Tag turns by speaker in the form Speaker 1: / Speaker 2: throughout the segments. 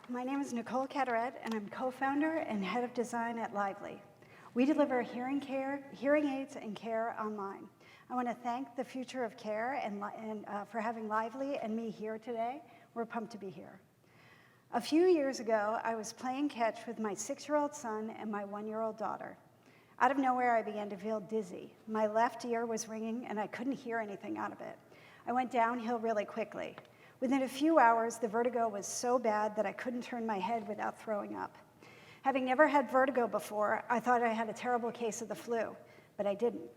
Speaker 1: My name is Nicole Cadoret, and I'm co-founder and head of design at Lively. We deliver hearing aids and care online. I want to thank the Future of Care for having Lively and me here today. We're pumped to be here. A few years ago, I was playing catch with my 6-year-old son and my 1-year-old daughter. Out of nowhere, I began to feel dizzy. My left ear was ringing, and I couldn't hear anything out of it. I went downhill really quickly. Within a few hours, the vertigo was so bad that I couldn't turn my head without throwing up. Having never had vertigo before, I thought I had a terrible case of the flu, but I didn't.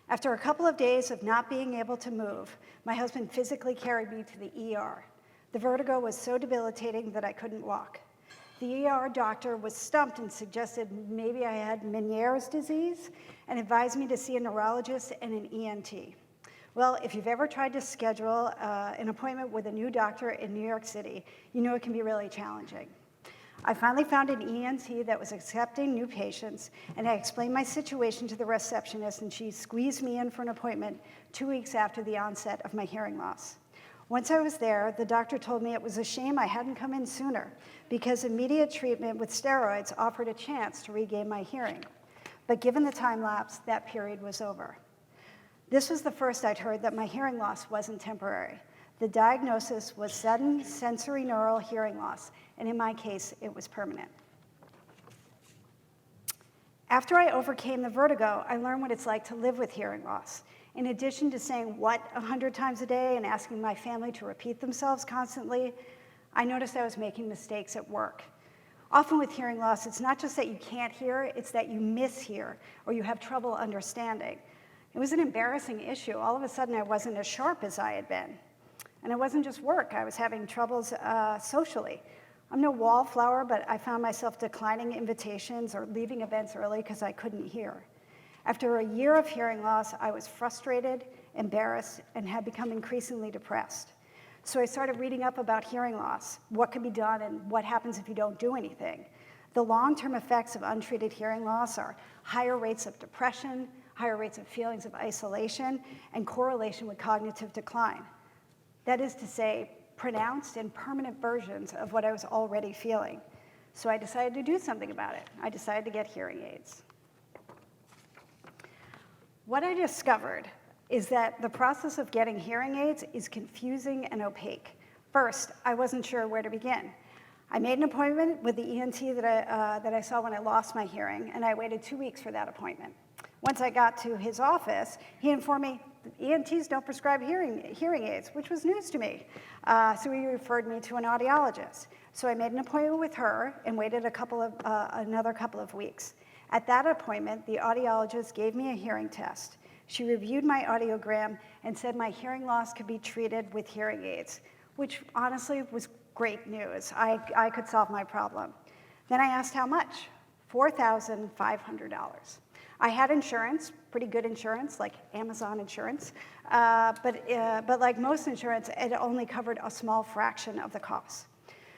Speaker 1: After a couple of days of not being able to move, my husband physically carried me to the ER. The vertigo was so debilitating that I couldn't walk. The ER doctor was stumped and suggested maybe I had Meniere's disease and advised me to see a neurologist and an ENT. Well, if you've ever tried to schedule an appointment with a new doctor in New York City, you know it can be really challenging. I finally found an ENT that was accepting new patients, and I explained my situation to the receptionist, and she squeezed me in for an appointment 2 weeks after the onset of my hearing loss. Once I was there, the doctor told me it was a shame I hadn't come in sooner because immediate treatment with steroids offered a chance to regain my hearing. But given the time lapse, that period was over. This was the first I'd heard that my hearing loss wasn't temporary. The diagnosis was sudden sensorineural hearing loss, and in my case, it was permanent. After I overcame the vertigo, I learned what it's like to live with hearing loss. In addition to saying what 100 times a day and asking my family to repeat themselves constantly, I noticed I was making mistakes at work. Often with hearing loss, it's not just that you can't hear, it's that you mishear or you have trouble understanding. It was an embarrassing issue. All of a sudden, I wasn't as sharp as I had been. And it wasn't just work. I was having troubles socially. I'm no wallflower, but I found myself declining invitations or leaving events early because I couldn't hear. After a year of hearing loss, I was frustrated, embarrassed, and had become increasingly depressed. So I started reading up about hearing loss, what can be done, and what happens if you don't do anything. The long-term effects of untreated hearing loss are higher rates of depression, higher rates of feelings of isolation, and correlation with cognitive decline. That is to say, pronounced and permanent versions of what I was already feeling. So I decided to do something about it. I decided to get hearing aids. What I discovered is that the process of getting hearing aids is confusing and opaque. First, I wasn't sure where to begin. I made an appointment with the ENT that I saw when I lost my hearing, and I waited 2 weeks for that appointment. Once I got to his office, he informed me ENTs don't prescribe hearing aids, which was news to me. So he referred me to an audiologist. So I made an appointment with her and waited another couple of weeks. At that appointment, the audiologist gave me a hearing test. She reviewed my audiogram and said my hearing loss could be treated with hearing aids, which honestly was great news. I could solve my problem. Then I asked how much. $4,500. I had insurance, pretty good insurance, like Amazon insurance, but like most insurance, it only covered a small fraction of the cost.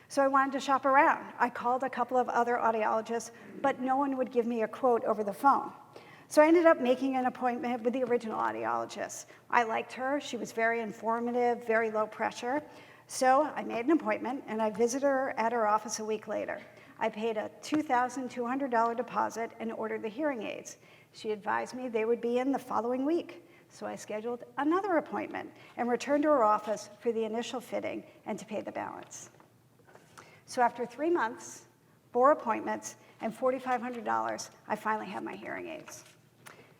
Speaker 1: So I wanted to shop around. I called a couple of other audiologists, but no one would give me a quote over the phone. So I ended up making an appointment with the original audiologist. I liked her. She was very informative, very low pressure. So I made an appointment, and I visited her at her office a week later. I paid a $2,200 deposit and ordered the hearing aids. She advised me they would be in the following week. So I scheduled another appointment and returned to her office for the initial fitting and to pay the balance. So after 3 months, 4 appointments, and $4,500, I finally have my hearing aids.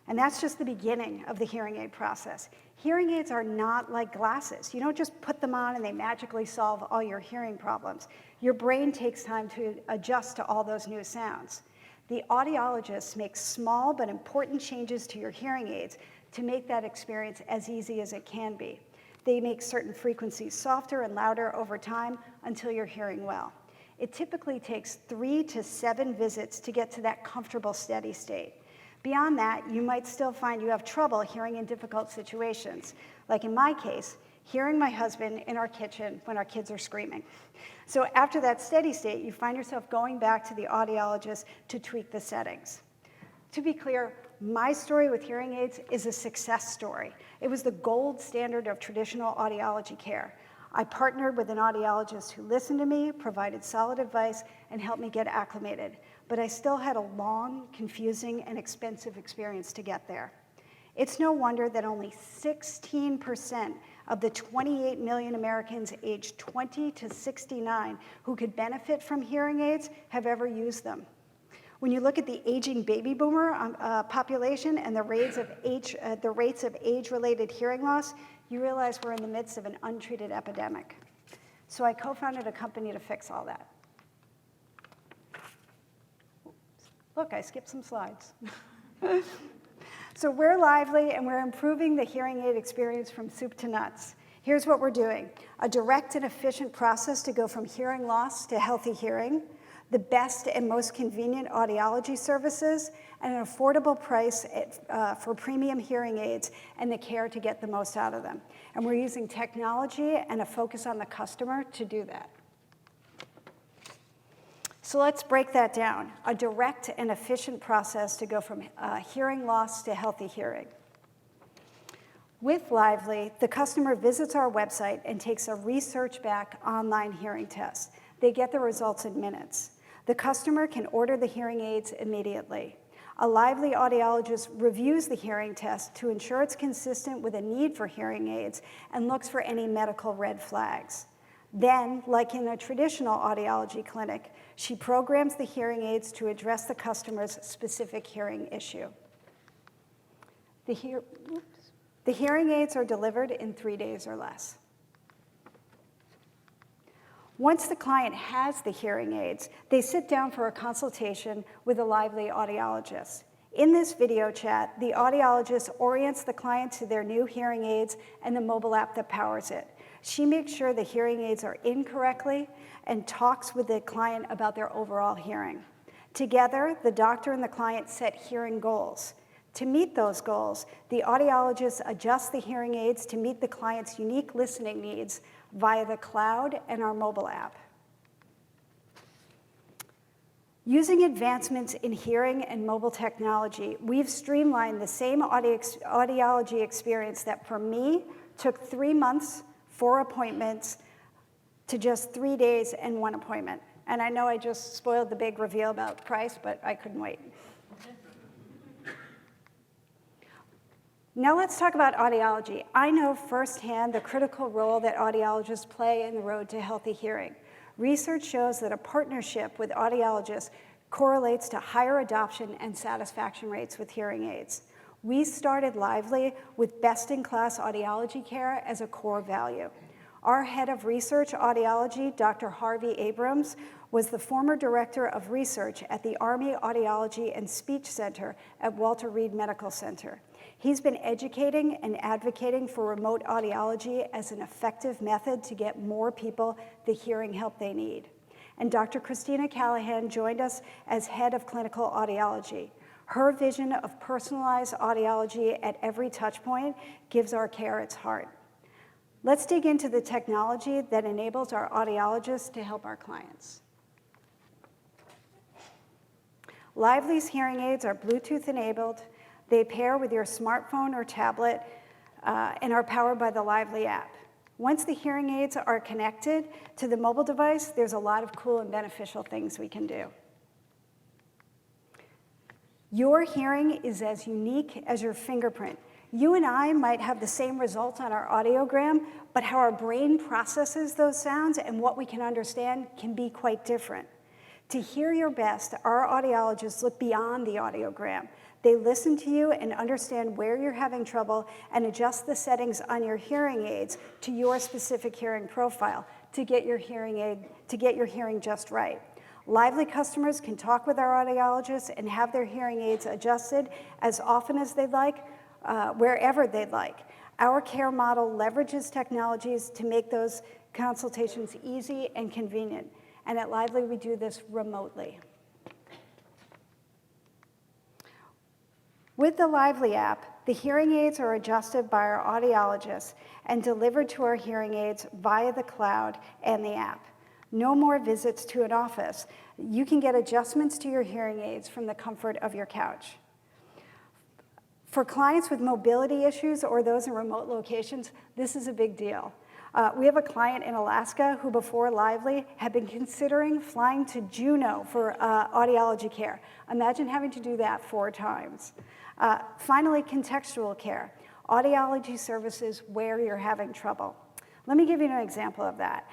Speaker 1: And that's just the beginning of the hearing aid process. Hearing aids are not like glasses. You don't just put them on and they magically solve all your hearing problems. Your brain takes time to adjust to all those new sounds. The audiologists make small but important changes to your hearing aids to make that experience as easy as it can be. They make certain frequencies softer and louder over time until you're hearing well. It typically takes 3 to 7 visits to get to that comfortable, steady state. Beyond that, you might still find you have trouble hearing in difficult situations. Like in my case, hearing my husband in our kitchen when our kids are screaming. So after that steady state, you find yourself going back to the audiologist to tweak the settings. To be clear, my story with hearing aids is a success story. It was the gold standard of traditional audiology care. I partnered with an audiologist who listened to me, provided solid advice, and helped me get acclimated. But I still had a long, confusing, and expensive experience to get there. It's no wonder that only 16% of the 28 million Americans aged 20 to 69 who could benefit from hearing aids have ever used them. When you look at the aging baby boomer population and the rates of age-related hearing loss, you realize we're in the midst of an untreated epidemic. So I co-founded a company to fix all that. Look, I skipped some slides. So we're Lively, and we're improving the hearing aid experience from soup to nuts. Here's what we're doing: a direct and efficient process to go from hearing loss to healthy hearing, the best and most convenient audiology services, and an affordable price for premium hearing aids and the care to get the most out of them. And we're using technology and a focus on the customer to do that. So let's break that down: a direct and efficient process to go from hearing loss to healthy hearing. With Lively, the customer visits our website and takes a research-backed online hearing test. They get the results in minutes. The customer can order the hearing aids immediately. A Lively audiologist reviews the hearing test to ensure it's consistent with a need for hearing aids and looks for any medical red flags. Then, like in a traditional audiology clinic, she programs the hearing aids to address the customer's specific hearing issue. The hearing aids are delivered in 3 days or less. Once the client has the hearing aids, they sit down for a consultation with a Lively audiologist. In this video chat, the audiologist orients the client to their new hearing aids and the mobile app that powers it. She makes sure the hearing aids are in correctly and talks with the client about their overall hearing. Together, the doctor and the client set hearing goals. To meet those goals, the audiologist adjusts the hearing aids to meet the client's unique listening needs via the cloud and our mobile app. Using advancements in hearing and mobile technology, we've streamlined the same audiology experience that for me took 3 months, 4 appointments, to just 3 days and 1 appointment. And I know I just spoiled the big reveal about price, but I couldn't wait. Now let's talk about audiology. I know firsthand the critical role that audiologists play in the road to healthy hearing. Research shows that a partnership with audiologists correlates to higher adoption and satisfaction rates with hearing aids. We started Lively with best-in-class audiology care as a core value. Our head of research audiology, Dr. Harvey Abrams, was the former director of research at the Army Audiology and Speech Center at Walter Reed Medical Center. He's been educating and advocating for remote audiology as an effective method to get more people the hearing help they need. And Dr. Christina Callahan joined us as head of clinical audiology. Her vision of personalized audiology at every touch point gives our care its heart. Let's dig into the technology that enables our audiologists to help our clients. Lively's hearing aids are Bluetooth enabled. They pair with your smartphone or tablet and are powered by the Lively app. Once the hearing aids are connected to the mobile device, there's a lot of cool and beneficial things we can do. Your hearing is as unique as your fingerprint. You and I might have the same results on our audiogram, but how our brain processes those sounds and what we can understand can be quite different. To hear your best, our audiologists look beyond the audiogram. They listen to you and understand where you're having trouble and adjust the settings on your hearing aids to your specific hearing profile to get your hearing just right. Lively customers can talk with our audiologists and have their hearing aids adjusted as often as they'd like, wherever they'd like. Our care model leverages technologies to make those consultations easy and convenient. And at Lively, we do this remotely. With the Lively app, the hearing aids are adjusted by our audiologists and delivered to our hearing aids via the cloud and the app. No more visits to an office. You can get adjustments to your hearing aids from the comfort of your couch. For clients with mobility issues or those in remote locations, this is a big deal. We have a client in Alaska who before Lively had been considering flying to Juneau for audiology care. Imagine having to do that 4 times. Finally, contextual care. Audiology services where you're having trouble. Let me give you an example of that.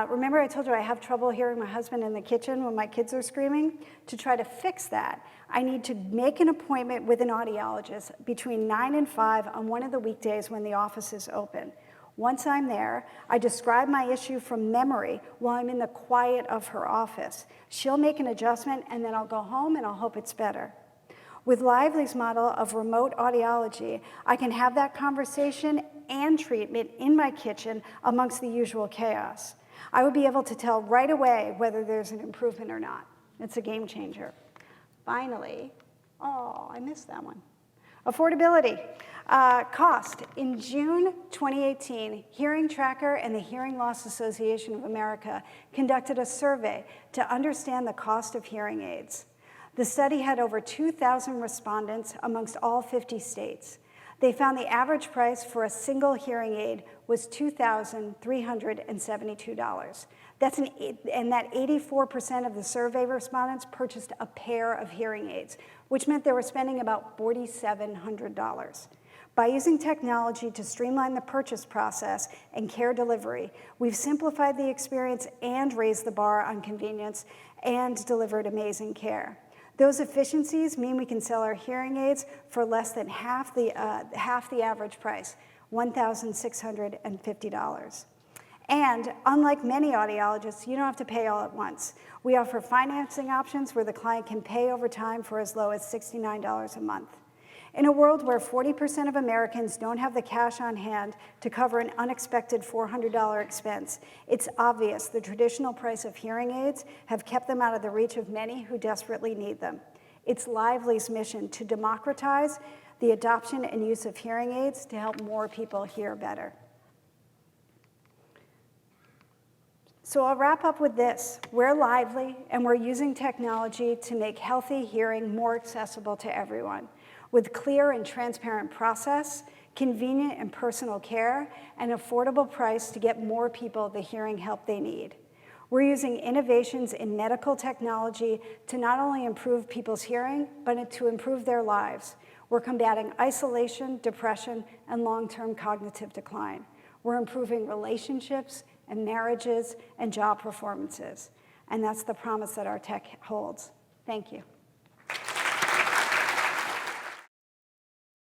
Speaker 1: Remember I told you I have trouble hearing my husband in the kitchen when my kids are screaming? To try to fix that, I need to make an appointment with an audiologist between 9 and 5 on one of the weekdays when the office is open. Once I'm there, I describe my issue from memory while I'm in the quiet of her office. She'll make an adjustment, and then I'll go home and I'll hope it's better. With Lively's model of remote audiology, I can have that conversation and treatment in my kitchen amongst the usual chaos. I would be able to tell right away whether there's an improvement or not. It's a game changer. Finally, I missed that one. Affordability. Cost. In June 2018, Hearing Tracker and the Hearing Loss Association of America conducted a survey to understand the cost of hearing aids. The study had over 2,000 respondents amongst all 50 states. They found the average price for a single hearing aid was $2,372. And that 84% of the survey respondents purchased a pair of hearing aids, which meant they were spending about $4,700. By using technology to streamline the purchase process and care delivery, we've simplified the experience and raised the bar on convenience and delivered amazing care. Those efficiencies mean we can sell our hearing aids for less than half the average price, $1,650. And unlike many audiologists, you don't have to pay all at once. We offer financing options where the client can pay over time for as low as $69 a month. In a world where 40% of Americans don't have the cash on hand to cover an unexpected $400 expense, it's obvious the traditional price of hearing aids have kept them out of the reach of many who desperately need them. It's Lively's mission to democratize the adoption and use of hearing aids to help more people hear better. So I'll wrap up with this. We're Lively, and we're using technology to make healthy hearing more accessible to everyone, with clear and transparent process, convenient and personal care, and affordable price to get more people the hearing help they need. We're using innovations in medical technology to not only improve people's hearing, but to improve their lives. We're combating isolation, depression, and long-term cognitive decline. We're improving relationships and marriages and job performances. And that's the promise that our tech holds. Thank you.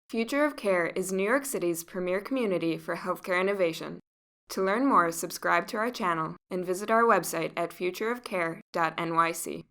Speaker 2: Future of Care is New York City's premier community for healthcare innovation. To learn more, subscribe to our channel and visit our website at futureofcare.nyc.